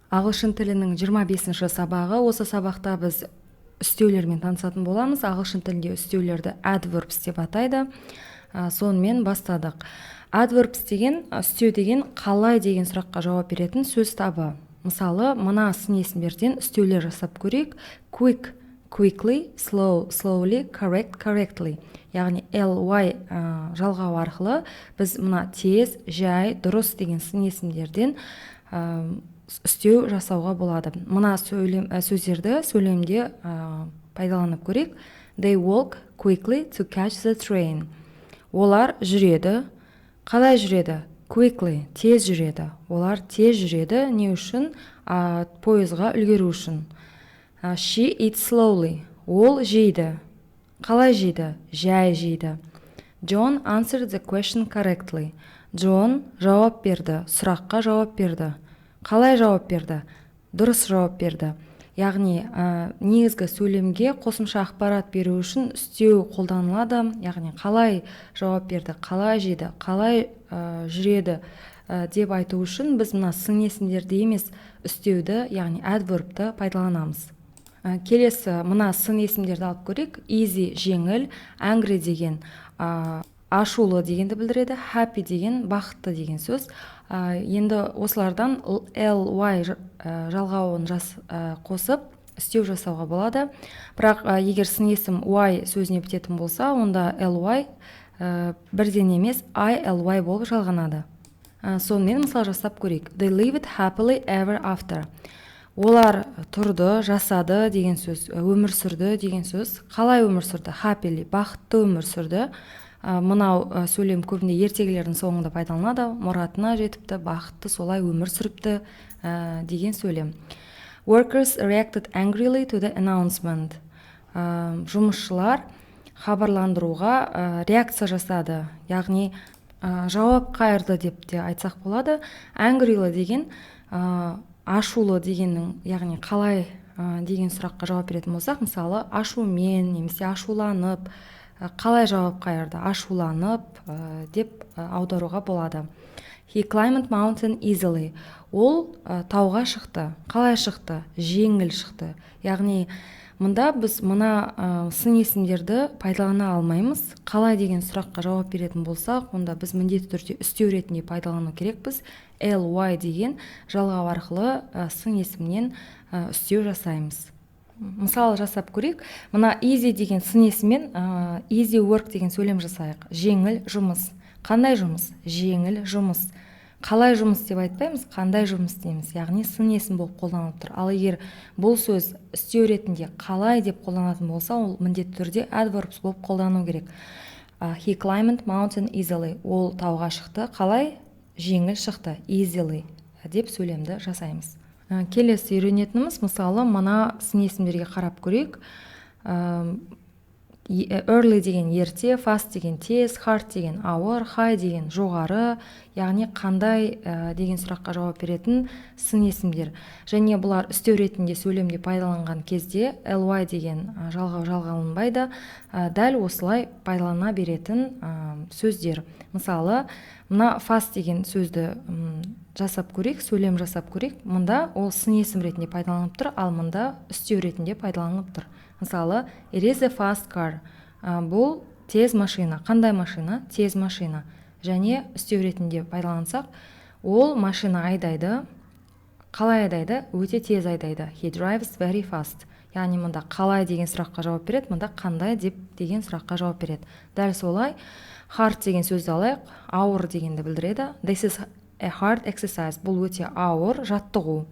Ағылшын тілінің 25-ші сабағы. Осы сабақта біз үстеулермен танысатын боламыз. Ағылшын тілінде үстеулерді adverbs деп атайды. Сонымен бастадық. Adverbs деген, үстеу деген қалай деген сұраққа жауап беретін сөз табы. Мысалы, мына сын есімдерден үстеулер жасап көрейік. Quick, quickly, slow, slowly, correct, correctly. Яғни ly жалғау арқылы біз мына тез, жай, дұрыс деген сын есімдерден үстеу жасауға болады. Мына сөздерді сөйлемде пайдаланып көрейік. They walk quickly to catch the train. Олар жүреді. Қалай жүреді? Quickly, тез жүреді. Олар тез жүреді. Не үшін? Пойызға үлгеру үшін. She eats slowly. Ол жейді. Қалай жейді? Жай жейді. John answered the question correctly. Джон жауап берді. Сұраққа жауап берді. Қалай жауап берді? Дұрыс жауап берді. Яғни негізгі сөйлемге қосымша ақпарат беру үшін үстеу қолданылады. Яғни қалай жауап берді, қалай жейді, қалай жүреді деп айту үшін біз мына сын есімдерді емес үстеуді, яғни adverbті пайдаланамыз. Келесі мына сын есімдерді алып көрейік. Easy жеңіл, angry деген ашулы дегенді білдіреді, happy деген бақытты деген сөз. Енді осылардан ly жалғауын қосып үстеу жасауға болады. Бірақ егер сын есім y сөзіне бітетін болса, онда ly бірден емес ly болып жалғанады. Сонымен мысал жасап көрейік. They lived happily ever after. Олар тұрды, жасады деген сөз, өмір сүрді деген сөз. Қалай өмір сүрді? Happily, бақытты өмір сүрді. Мынау сөйлем көбінде ертегілердің соңында пайдаланады. Мұратына жетіпті, бақытты солай өмір сүріпті деген сөйлем. Workers reacted angrily to the announcement. Жұмысшылар хабарландыруға реакция жасады. Яғни жауап қайырды деп те айтсақ болады. Angry деген ашулы дегеннің, яғни қалай деген сұраққа жауап беретін болсақ, мысалы ашумен немесе ашуланып, қалай жауап қайырды? Ашуланып деп аударуға болады. He climbed mountain easily. Ол тауға шықты. Қалай шықты? Жеңіл шықты. Яғни мұнда біз мына сын есімдерді пайдалана алмаймыз. Қалай деген сұраққа жауап беретін болсақ, онда біз міндетті түрде үстеу ретінде пайдалану керекпіз. ly деген жалғау арқылы сын есімнен үстеу жасаймыз. Мысал жасап көрейік. Мына easy деген сын есіммен easy work деген сөйлем жасайық. Жеңіл жұмыс. Қандай жұмыс? Жеңіл жұмыс. Қалай жұмыс деп айтпаймыз, қандай жұмыс дейміз. Яғни сын есім болып қолданылып тұр. Ал егер бұл сөз үстеу ретінде қалай деп қолданатын болса, ол міндетті түрде adverbs болып қолдану керек. He climbed mountain easily. Ол тауға шықты. Қалай? Жеңіл шықты. Easily деп сөйлемді жасаймыз. Келесі үйренетініміз, мысалы, мына сын есімдерге қарап көрейік. Early деген ерте, fast деген тез, hard деген ауыр, high деген жоғары, яғни қандай деген сұраққа жауап беретін сын есімдер. Және бұлар үстеу ретінде сөйлемде пайдаланған кезде ly деген жалғау жалғанбайды, дәл осылай пайдалана беретін сөздер. Мысалы, мына fast деген сөзді жасап көрейік, сөйлем жасап көрейік. Мұнда ол сын есім ретінде пайдаланып тұр, ал мұнда үстеу ретінде пайдаланып тұр. Мысалы, it is a fast car. Бұл тез машина. Қандай машина? Тез машина. Және үстеу ретінде пайдалансақ, ол машина айдайды. Қалай айдайды? Өте тез айдайды. He drives very fast. Яғни мұнда қалай деген сұраққа жауап береді, мұнда қандай деген сұраққа жауап береді. Дәл солай, hard деген сөзді алайық, ауыр дегенді білдіреді. This is a hard exercise. Бұл өте ауыр жаттығу.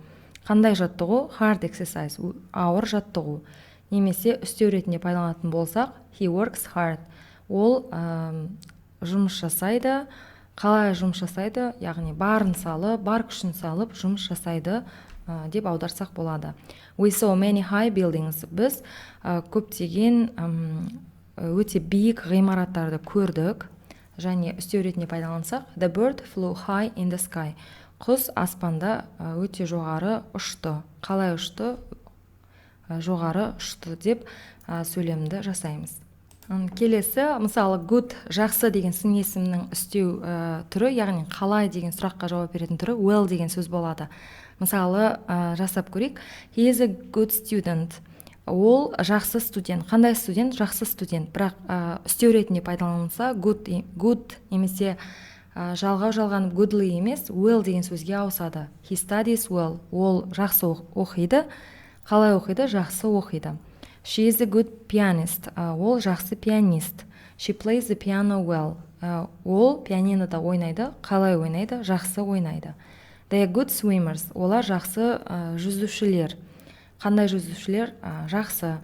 Қандай жаттығу? Hard exercise. Ауыр жаттығу. Немесе үстеу ретінде пайдаланатын болсақ, he works hard. Ол жұмыс жасайды. Қалай жұмыс жасайды? Яғни барын салып, бар күшін салып жұмыс жасайды деп аударсақ болады. We saw many high buildings. Біз көптеген өте биік ғимараттарды көрдік. Және үстеу ретінде пайдалансақ, the bird flew high in the sky. Құс аспанда өте жоғары ұшты. Қалай ұшты? Жоғары ұшты деп сөйлемді жасаймыз. Келесі, мысалы, good, жақсы деген сын есімнің үстеу түрі, яғни қалай деген сұраққа жауап беретін түрі well деген сөз болады. Мысалы жасап көрейік. He is a good student. Ол жақсы студент. Қандай студент? Жақсы студент. Бірақ үстеу ретінде пайдаланылса good немесе жалғау жалғанып goodly емес, well деген сөзге ауысады. He studies well. Ол жақсы оқиды. Қалай оқиды? Жақсы оқиды. She is a good pianist. Ол жақсы пианист. She plays the piano well. Ол пианинода ойнайды. Қалай ойнайды? Жақсы ойнайды. They are good swimmers. Олар жақсы жүзушілер. Қандай жүзушілер? Жақсы.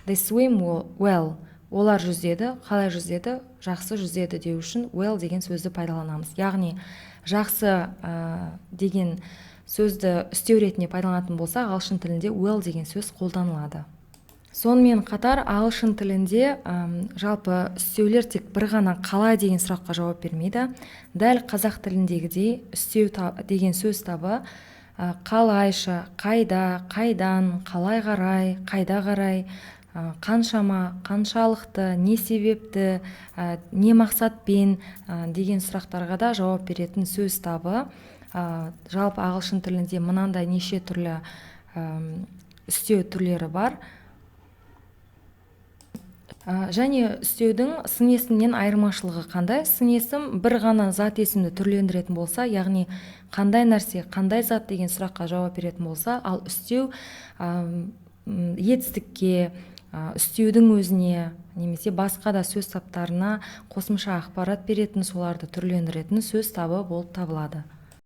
They swim well. Олар жүзеді. Қалай жүзеді? Жақсы жүзеді деу үшін well деген сөзді пайдаланамыз. Яғни жақсы деген сөзді үстеу ретінде пайдаланатын болса, ағылшын тілінде well деген сөз қолданылады. Сонымен қатар ағылшын тілінде жалпы үстеулер тек бір ғана қалай деген сұраққа жауап бермейді. Дәл қазақ тіліндегідей үстеу деген сөз табы қалайша, қайда, қайдан, қалай қарай, қайда қарай, қаншама, қаншалықты, не себепті, не мақсатпен деген сұрақтарға да жауап беретін сөз табы. Жалпы ағылшын тілінде мынандай неше түрлі үстеу түрлері бар. Және үстеудің сын есімнен айырмашылығы қандай? Сын есім бір ғана зат есімді түрлендіретін болса, яғни қандай нәрсе, қандай зат деген сұраққа жауап беретін болса, ал үстеу етістікке, үстеудің өзіне немесе басқа да сөз таптарына қосымша ақпарат беретін, соларды түрлендіретін сөз табы болып табылады.